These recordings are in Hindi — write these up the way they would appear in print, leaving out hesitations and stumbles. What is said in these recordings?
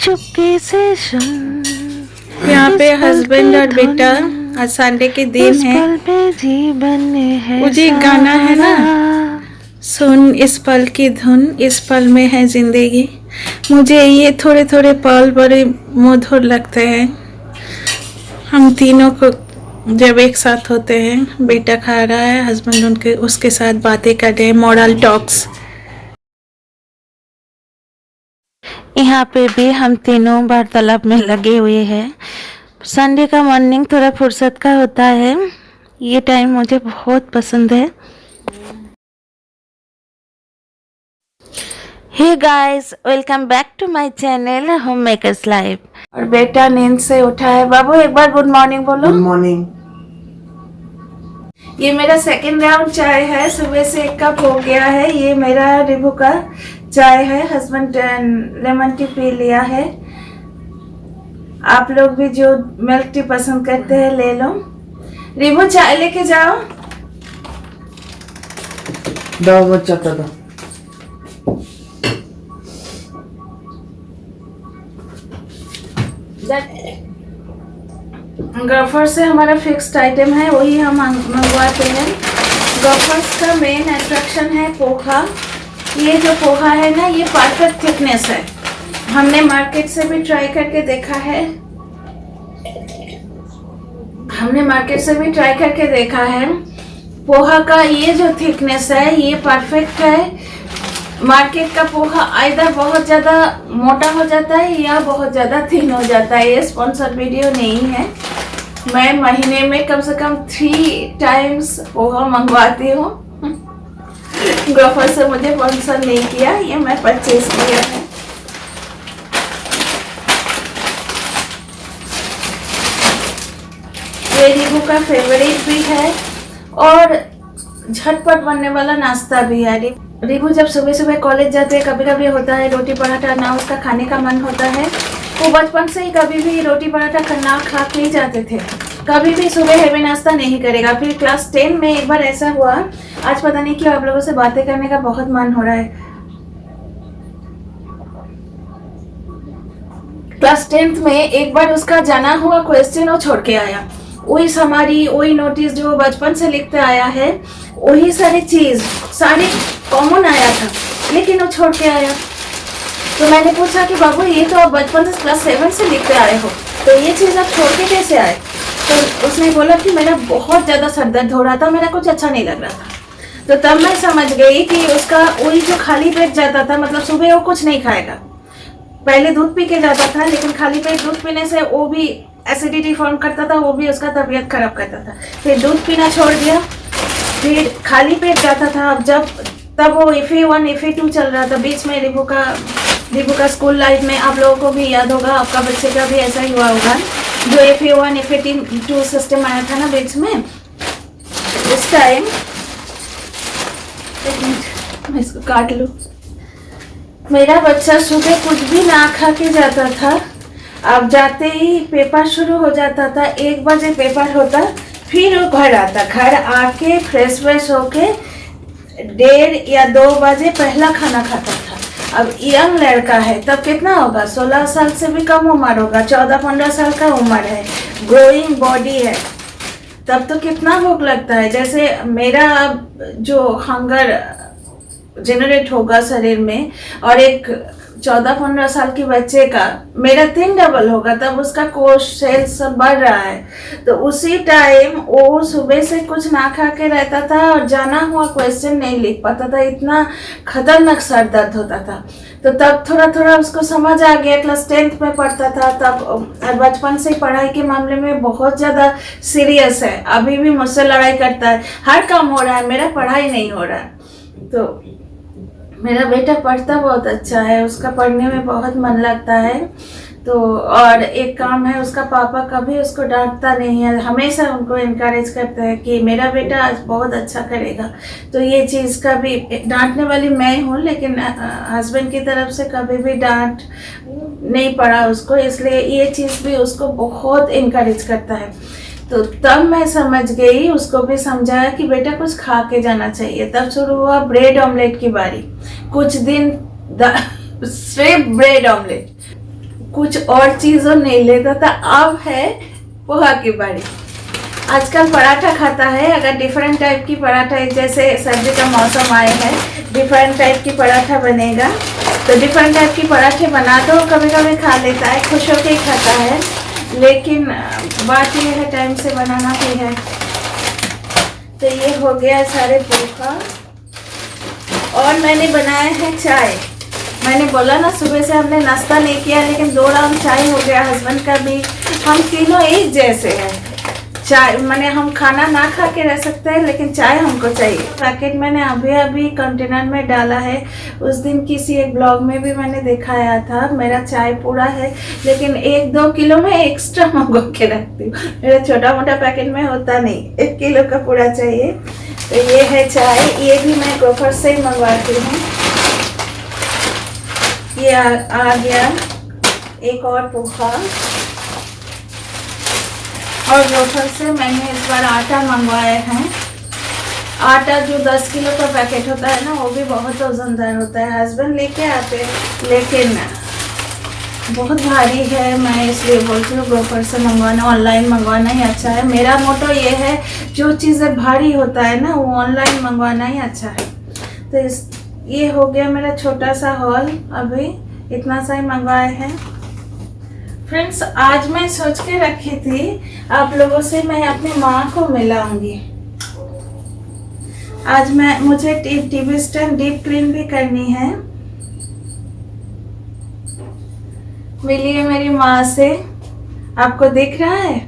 चुपके से सुन। यहाँ पे हस्बैंड और बेटा, आज संडे के दिन है। मुझे एक गाना है ना, सुन इस पल की धुन, इस पल में है जिंदगी। मुझे ये थोड़े थोड़े पल बड़े मधुर लगते हैं। हम तीनों को जब एक साथ होते हैं, बेटा खा रहा है, हस्बैंड उनके उसके साथ बातें कर रहे हैं, मॉरल टॉक्स। यहाँ पे भी हम तीनों वार्तालाप में लगे हुए हैं। संडे का मॉर्निंग थोड़ा फुर्सत का होता है। ये टाइम मुझे बहुत पसंद है। Hey guys, welcome back to my channel home makers life. और बेटा नींद से उठा है। बाबू एक बार गुड मॉर्निंग बोलो। Good morning. ये मेरा सेकंड राउंड चाय है, सुबह से 1 कप हो गया है। ये मेरा रिभू का चाय है, हस्बैंड लेमन टी पी लिया है। आप लोग भी जो मिल्क टी पसंद करते हैं ले लो। रिभू चाय लेके जाओ। दो बच्चा का दो। गॉफर से हमारा फिक्स्ड आइटम है, वही हम मंगवाते हैं। गॉफर्स का मेन अट्रैक्शन है पोहा। ये जो पोहा है ना, ये परफेक्ट थिकनेस है। हमने मार्केट से भी ट्राई करके देखा है। पोहा का ये जो थिकनेस है, ये परफेक्ट है। मार्केट का पोहा आइदर बहुत ज़्यादा मोटा हो जाता है या बहुत ज़्यादा थिन हो जाता है। ये स्पॉन्सर वीडियो नहीं है। मैं महीने में कम से कम 3 टाइम्स पोहा मंगवाती हूँ। गॉफर से मुझे स्पॉन्सर नहीं किया, ये मैं परचेज किया है। ये रिभू का फेवरेट भी है और झटपट बनने वाला नाश्ता भी है। रिभू जब सुबह सुबह कॉलेज जाते हैं, कभी कभी होता है रोटी पराठा ना उसका खाने का मन होता है। वो बचपन से ही कभी भी रोटी पराठा ना खा के ही जाते थे। कभी भी सुबह हेवी नाश्ता नहीं करेगा। फिर क्लास 10 में एक बार ऐसा हुआ, आज पता नहीं क्यों आप लोगों से बातें करने का बहुत मन हो रहा है। क्लास 10th में एक बार उसका जाना हुआ क्वेश्चन वो छोड़ के आया। वही हमारी वही नोटिस जो बचपन से लिखते आया है, वही सारी चीज सारी कॉमन आया था, लेकिन वो छोड़ के आया। तो मैंने पूछा कि बाबू ये तो आप बचपन से क्लास 7 से लिखते आए हो, तो ये चीज आप छोड़ के कैसे आए? तो उसने बोला कि मेरा बहुत ज्यादा सर दर्द हो रहा था, मेरा कुछ अच्छा नहीं लग रहा था। तो तब मैं समझ गई कि उसका वही जो खाली पेट जाता था, मतलब सुबह वो कुछ नहीं खाएगा। पहले दूध पी के जाता था, लेकिन खाली पेट दूध पीने से वो भी एसिडिटी फॉर्म करता था, वो भी उसका तबीयत खराब करता था। फिर दूध पीना छोड़ दिया, फिर खाली पेट जाता था। अब तब वो FA1 FA2 चल रहा था बीच में। रिभू का स्कूल लाइफ में आप लोगों को भी याद होगा, आपका बच्चे का भी ऐसा ही हुआ होगा, जो FA1 FA2 सिस्टम आया था ना बीच में। उस टाइम एक मिनट मैं इसको काट लूं। मेरा बच्चा सुबह कुछ भी ना खा के जाता था। अब जाते ही पेपर शुरू हो जाता था, 1 बजे पेपर होता, फिर वो घर आता। घर आके फ्रेश व्रेश होके 1:30 या 2 बजे पहला खाना खाता था। अब यंग लड़का है, तब कितना होगा, 16 साल से भी कम उम्र होगा, 14-15 साल का उम्र है, ग्रोइंग बॉडी है। तब तो कितना भूख लगता है। जैसे मेरा जो हंगर जनरेट होगा शरीर में, और एक 14-15 साल के बच्चे का मेरा 3 डबल होगा, तब उसका कोश सेल सब बढ़ रहा है। तो उसी टाइम वो सुबह से कुछ ना खा के रहता था और जाना हुआ क्वेश्चन नहीं लिख पाता था, इतना खतरनाक सर दर्द होता था। तो तब थोड़ा थोड़ा उसको समझ आ गया। क्लास 10th में पढ़ता था, तब बचपन से पढ़ाई के मामले में बहुत ज़्यादा सीरियस है। अभी भी मुझसे लड़ाई करता है, हर काम हो रहा है, मेरा पढ़ाई नहीं हो रहा है। तो मेरा बेटा पढ़ता बहुत अच्छा है, उसका पढ़ने में बहुत मन लगता है। तो और एक काम है, उसका पापा कभी उसको डांटता नहीं है, हमेशा उनको इनकरेज करते हैं कि मेरा बेटा आज बहुत अच्छा करेगा। तो ये चीज़ का भी, डांटने वाली मैं हूँ, लेकिन हस्बैंड की तरफ से कभी भी डांट नहीं पड़ा उसको, इसलिए ये चीज़ भी उसको बहुत इनकरेज करता है। तो तब मैं समझ गई, उसको भी समझाया कि बेटा कुछ खा के जाना चाहिए। तब शुरू हुआ ब्रेड ऑमलेट की बारी। कुछ दिन सिर्फ ब्रेड ऑमलेट। कुछ और चीज़ों नहीं लेता था। अब है पोहा की बारी। आजकल पराठा खाता है। अगर डिफरेंट टाइप की पराठा, जैसे सर्दी का मौसम आए है, डिफरेंट टाइप की पराठा बनेगा तो डिफरेंट टाइप की पराठे बना दो, कभी कभी खा लेता है, खुश होकर ही खाता है। लेकिन बात यह है टाइम से बनाना भी है। तो ये हो गया सारे पोहा। और मैंने बनाया है चाय। मैंने बोला ना सुबह से हमने नाश्ता नहीं किया, लेकिन 2 राउंड चाय हो गया। हस्बैंड का भी, हम तीनों एक जैसे हैं। चाय मैंने, हम खाना ना खा के रह सकते हैं, लेकिन चाय हमको चाहिए। पैकेट मैंने अभी अभी कंटेनर में डाला है। उस दिन किसी एक ब्लॉग में भी मैंने दिखाया था। मेरा चाय पूरा है, लेकिन 1-2 किलो में एक्स्ट्रा मंगवा के रखती हूँ। मेरा छोटा मोटा पैकेट में होता नहीं, 1 किलो का पूरा चाहिए। तो ये है चाय। ये भी मैं ग्रोफर से ही मंगवाती हूँ। ये आ गया एक और पोहा। और ग्रोफर से मैंने इस बार आटा मंगवाया है। आटा जो 10 किलो का पैकेट होता है ना, वो भी बहुत वजनदार होता है। हस्बैंड लेके आते हैं, लेकिन बहुत भारी है। मैं इसलिए बोलती हूँ ग्रोफर से मंगवाना, ऑनलाइन मंगवाना ही अच्छा है। मेरा मोटो ये है, जो चीज़ें भारी होता है ना, वो ऑनलाइन मंगवाना ही अच्छा है। तो ये हो गया मेरा छोटा सा हॉल। अभी इतना सा ही मंगवाए हैं। फ्रेंड्स, आज मैं सोच के रखी थी आप लोगों से मैं अपनी माँ को मिलाऊंगी। आज मुझे टीवी स्टैंड डीप क्लीन भी करनी है। मिलिए मेरी माँ से। आपको दिख रहा है?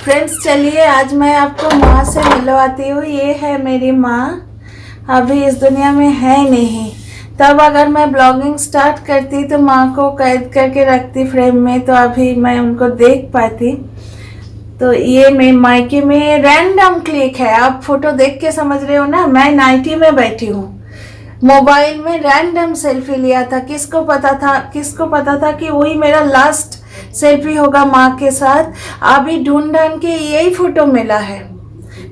फ्रेंड्स, चलिए आज मैं आपको माँ से मिलवाती हूँ। ये है मेरी माँ, अभी इस दुनिया में है नहीं। तब अगर मैं ब्लॉगिंग स्टार्ट करती तो माँ को कैद करके रखती फ्रेम में, तो अभी मैं उनको देख पाती। तो ये मेरे मायके में रैंडम क्लिक है। आप फोटो देख के समझ रहे हो ना, मैं नाइटी में बैठी हूँ, मोबाइल में रैंडम सेल्फी लिया था। किसको पता था कि वही मेरा लास्ट सेल्फी होगा माँ के साथ। अभी ढूंढ के यही फोटो मिला है।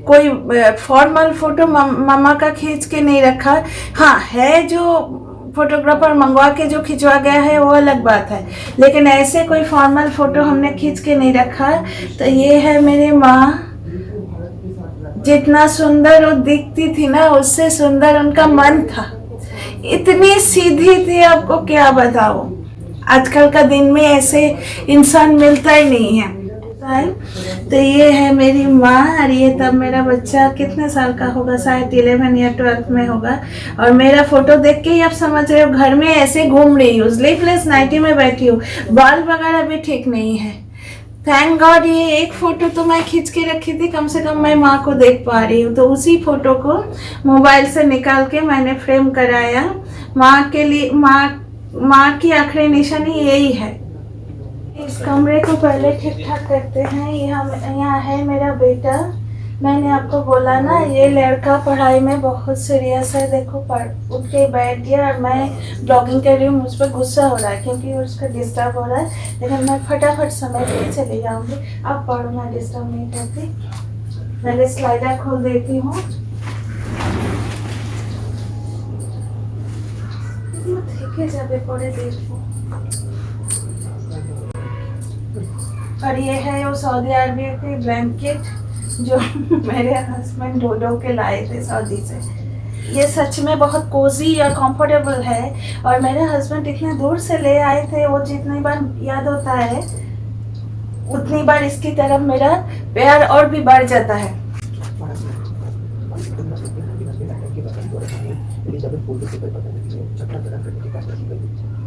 कोई फॉर्मल फोटो मामा का खींच के नहीं रखा। हाँ है, जो फोटोग्राफर मंगवा के जो खिंचवा गया है वो अलग बात है, लेकिन ऐसे कोई फॉर्मल फोटो हमने खींच के नहीं रखा। तो ये है मेरी माँ। जितना सुंदर वो दिखती थी ना, उससे सुंदर उनका मन था। इतनी सीधी थी, आपको क्या बताऊं। आजकल का दिन में ऐसे इंसान मिलता ही नहीं है। तो ये है मेरी माँ। और ये तब मेरा बच्चा कितने साल का होगा, शायद 11 या 12 में होगा। और मेरा फोटो देख के ही आप समझ रहे हो, घर में ऐसे घूम रही हूँ, स्लीवलेस नाइटी में बैठी हूँ, बाल वगैरह भी ठीक नहीं है। थैंक गॉड ये एक फोटो तो मैं खींच के रखी थी, कम से कम मैं माँ को देख पा रही हूँ। तो उसी फोटो को मोबाइल से निकाल के मैंने फ्रेम कराया। माँ के लिए, माँ की आखिरी निशानी यही है। इस कमरे को पहले ठीक ठाक करते हैं। यहाँ है मेरा बेटा। मैंने आपको बोला ना, ये लड़का पढ़ाई में बहुत सीरियस है। देखो उठ के बैठ गया और मैं ब्लॉगिंग कर रही हूँ, मुझ पर गुस्सा हो रहा है क्योंकि उसका डिस्टर्ब हो रहा है। लेकिन मैं फटाफट समय पे चली जाऊँगी। अब पढ़ो, मैं डिस्टर्ब नहीं करती। पहले स्लाइडर खोल देती हूँ। ठीक है, जब पड़े देखो। और ये है वो सऊदी अरबिया की ब्लैंकेट जो मेरे हस्बैंड ढो के लाए थे सऊदी से। ये सच में बहुत कोजी और कंफर्टेबल है। और मेरे हस्बैंड इतने दूर से ले आए थे, वो जितनी बार याद होता है उतनी बार इसकी तरफ मेरा प्यार और भी बढ़ जाता है।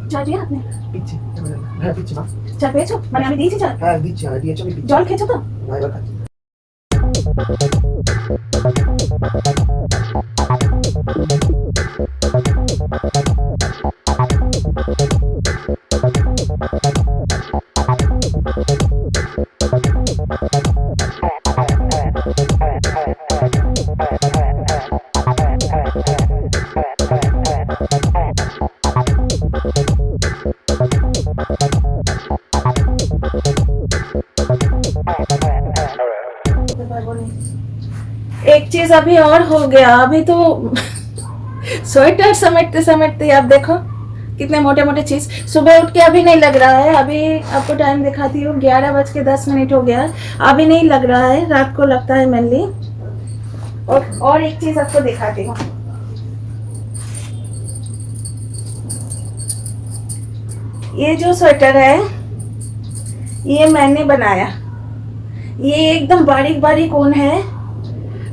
चाहिए आपने পিচ্ছি হ্যাঁ পিচ্ছি না চা পেয়েছো? মানে আমি দিয়েছি চা? হ্যাঁ দিচ্ছি, আমি দিয়েছি। আমি জল খেয়েছো তো? না, এবার খাচ্ছি। एक चीज अभी और हो गया। अभी तो स्वेटर समेटते समेटते आप देखो कितने मोटे मोटे चीज़। सुबह उठ के अभी नहीं लग रहा है, अभी आपको टाइम दिखाती हूँ, 11:10 हो गया, अभी नहीं लग रहा है, रात को लगता है मेनली। और एक चीज़ आपको दिखाती हूँ, ये जो स्वेटर है ये मैंने बनाया, ये एकदम बारीक बारीक ऊन है।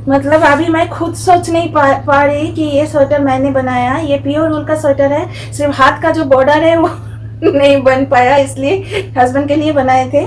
मतलब अभी मैं खुद सोच नहीं पा रही कि ये स्वेटर मैंने बनाया। ये प्योर वूल का स्वेटर है, सिर्फ हाथ का जो बॉर्डर है वो नहीं बन पाया, इसलिए हस्बैंड के लिए बनाए थे।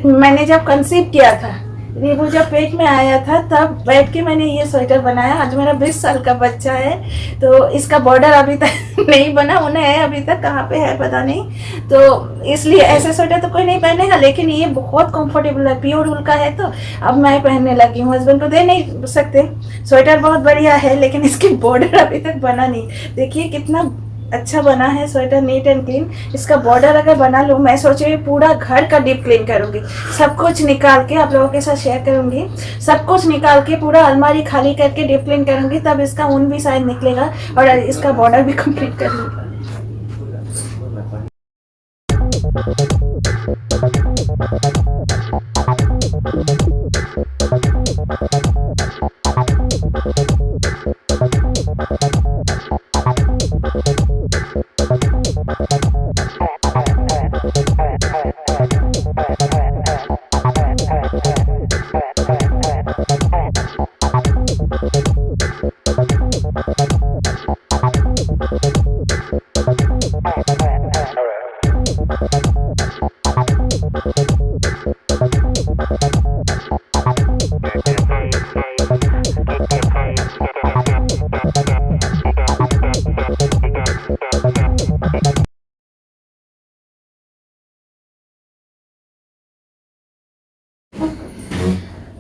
मैंने जब कंसीव किया था, रिबू जब पेट में आया था, तब बैठ के मैंने ये स्वेटर बनाया। आज मेरा 20 साल का बच्चा है, तो इसका बॉर्डर अभी तक नहीं बना, उन्हें है अभी तक, कहाँ पे है पता नहीं। तो इसलिए ऐसे स्वेटर तो कोई नहीं पहनेगा, लेकिन ये बहुत कंफर्टेबल है, प्योर वूल का है, तो अब मैं पहनने लगी हूँ। हस्बैंड को दे नहीं सकते, स्वेटर बहुत बढ़िया है, लेकिन इसकी बॉर्डर अभी तक बना नहीं। देखिए कितना अच्छा बना है स्वेटर, नीट एंड क्लीन। इसका बॉर्डर अगर बना लूँ, मैं सोचे पूरा घर का डीप क्लीन करूँगी, सब कुछ निकाल के आप लोगों के साथ शेयर करूँगी। सब कुछ निकाल के पूरा अलमारी खाली करके डीप क्लीन करूँगी, तब इसका ऊन भी शायद निकलेगा और इसका बॉर्डर भी कंप्लीट कर लूँगा।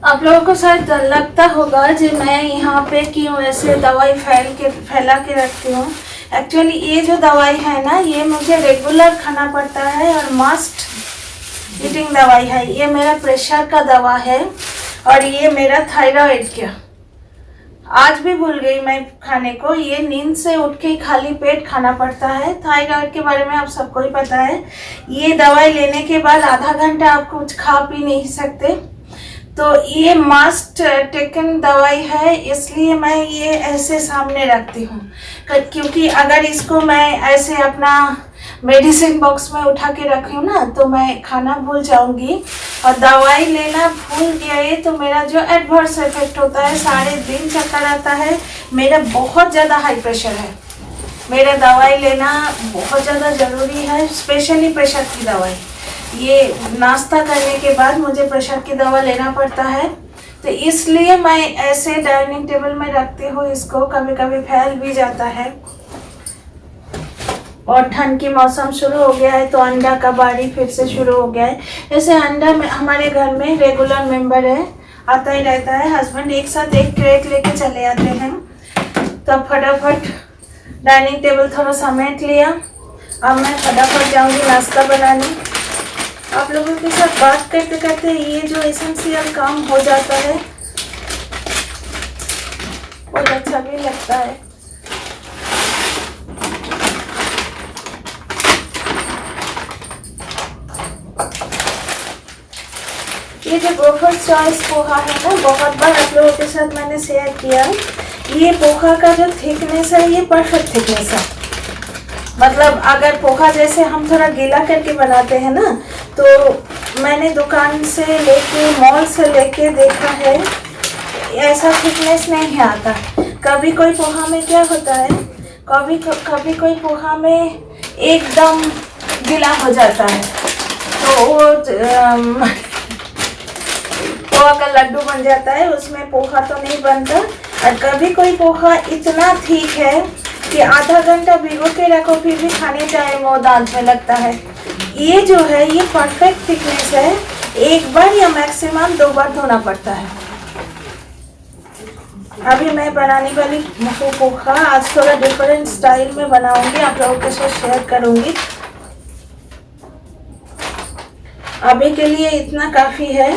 आप लोगों को शायद लगता होगा कि मैं यहाँ पे क्यों ऐसे दवाई फैला के रखती हूँ। एक्चुअली ये जो दवाई है ना, ये मुझे रेगुलर खाना पड़ता है और मस्ट ईटिंग दवाई है। ये मेरा प्रेशर का दवा है और ये मेरा थायराइड का। आज भी भूल गई मैं खाने को, ये नींद से उठ के खाली पेट खाना पड़ता है। थायराइड के बारे में आप सबको ही पता है। ये दवाई लेने के बाद आधा घंटा आप कुछ खा पी नहीं सकते, तो ये मस्ट टेकन दवाई है, इसलिए मैं ये ऐसे सामने रखती हूँ। क्योंकि अगर इसको मैं ऐसे अपना मेडिसिन बॉक्स में उठा के रखी हूँ ना, तो मैं खाना भूल जाऊंगी और दवाई लेना भूल गए तो मेरा जो एडवर्स इफेक्ट होता है, सारे दिन चक्कर आता है। मेरा बहुत ज़्यादा हाई प्रेशर है, मेरा दवाई लेना बहुत ज़्यादा ज़रूरी है, स्पेशली प्रेशर की दवाई। ये नाश्ता करने के बाद मुझे प्रेशर की दवा लेना पड़ता है, तो इसलिए मैं ऐसे डाइनिंग टेबल में रखती हूँ इसको। कभी कभी फैल भी जाता है। और ठंड की मौसम शुरू हो गया है, तो अंडा का बारी फिर से शुरू हो गया है। ऐसे अंडा में हमारे घर में रेगुलर मेंबर है, आता ही रहता है। हस्बैंड एक साथ एक क्रेट लेके चले आते हैं, तब फटाफट डाइनिंग टेबल थोड़ा समेट लिया। अब मैं फटाफट जाऊंगी नाश्ता बनाने। आप लोगों के साथ बात करते करते ये जो एसेंशियल काम हो जाता है, बहुत अच्छा भी लगता है। ये जो ग्रोफर्स चॉइस पोहा है ना, बहुत बार आप लोगों के साथ मैंने शेयर किया। ये पोहा का जो थिकनेस है, ये परफेक्ट थिकनेस है। मतलब अगर पोहा जैसे हम थोड़ा गीला करके बनाते हैं ना, तो मैंने दुकान से लेके, मॉल से लेके देखा है, ऐसा थिकनेस नहीं आता। कभी कोई पोहा में क्या होता है, कभी कोई पोहा में एकदम गीला हो जाता है, तो वो पोहा का लड्डू बन जाता है, उसमें पोहा तो नहीं बनता। और कभी कोई पोहा इतना ठीक है कि आधा घंटा भिगो के रखो, फिर भी खाने टाइम वो दांत में लगता है। ये जो है, ये परफेक्ट थिकनेस है। एक बार या मैक्सिमम 2 बार धोना पड़ता है। अभी मैं बनाने वाली पोहा आज थोड़ा डिफरेंट स्टाइल में बनाऊंगी, आप लोगों के साथ शेयर करूंगी। अभी के लिए इतना काफ़ी है।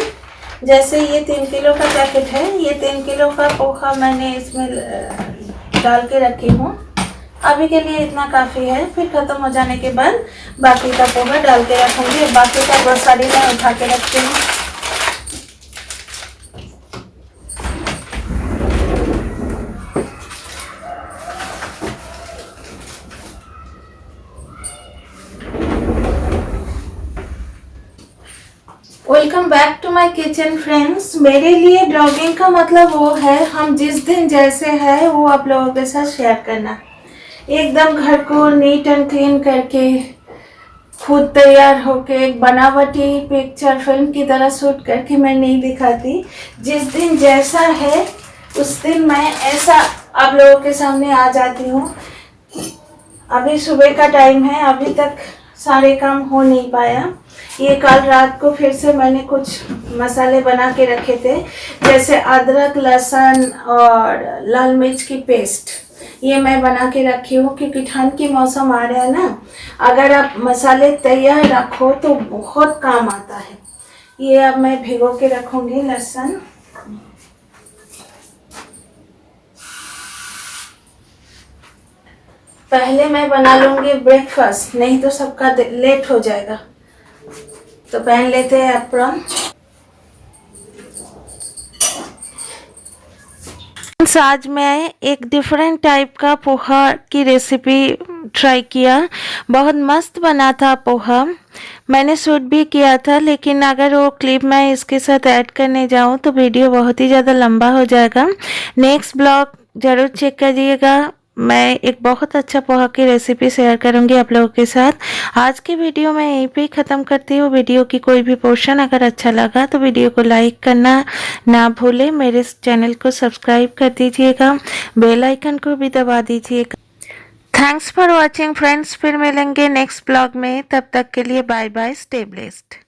जैसे ये 3 किलो का पैकेट है, ये 3 किलो का पोहा मैंने इसमें डाल के रखी हूँ। अभी के लिए इतना काफ़ी है, फिर ख़त्म हो जाने के बाद बाकी का पोहा डाल के रखूँगी। बाकी का ग्रोसरी मैं उठा के रखती हूँ। Welcome back to my kitchen friends. मेरे लिए ब्लॉगिंग का मतलब वो है हम जिस दिन जैसे है वो आप लोगों के साथ शेयर करना। एकदम घर को नीट एंड क्लीन करके खुद तैयार होके एक बनावटी पिक्चर फिल्म की तरह शूट करके मैं नहीं दिखाती। जिस दिन जैसा है उस दिन मैं ऐसा आप लोगों के सामने आ जाती हूँ। अभी सुबह का टाइम है, अभी तक सारे काम हो नहीं पाया। ये कल रात को फिर से मैंने कुछ मसाले बना के रखे थे, जैसे अदरक, लहसुन और लाल मिर्च की पेस्ट। ये मैं बना के रखी हूँ क्योंकि ठंड की मौसम आ रहा है ना। अगर आप मसाले तैयार रखो तो बहुत काम आता है। ये अब मैं भिगो के रखूँगी लहसुन। पहले मैं बना लूँगी ब्रेकफास्ट, नहीं तो सबका लेट हो जाएगा। तो पहन लेते हैं एप्रॉन। आज मैं एक डिफरेंट टाइप का पोहा की रेसिपी ट्राई किया। बहुत मस्त बना था पोहा। मैंने शूट भी किया था, लेकिन अगर वो क्लिप मैं इसके साथ ऐड करने जाऊं तो वीडियो बहुत ही ज़्यादा लंबा हो जाएगा। नेक्स्ट ब्लॉग ज़रूर चेक करिएगा। मैं एक बहुत अच्छा पोहा की रेसिपी शेयर करूंगी आप लोगों के साथ। आज की वीडियो मैं यहीं पे ख़त्म करती हूँ। वीडियो की कोई भी पोर्शन अगर अच्छा लगा तो वीडियो को लाइक करना ना भूलें। मेरे चैनल को सब्सक्राइब कर दीजिएगा, बेल आइकन को भी दबा दीजिएगा। Thanks for watching friends. फिर मिलेंगे नेक्स्ट ब्लॉग में, तब तक के लिए बाय बाय, स्टे ब्लेस्ड।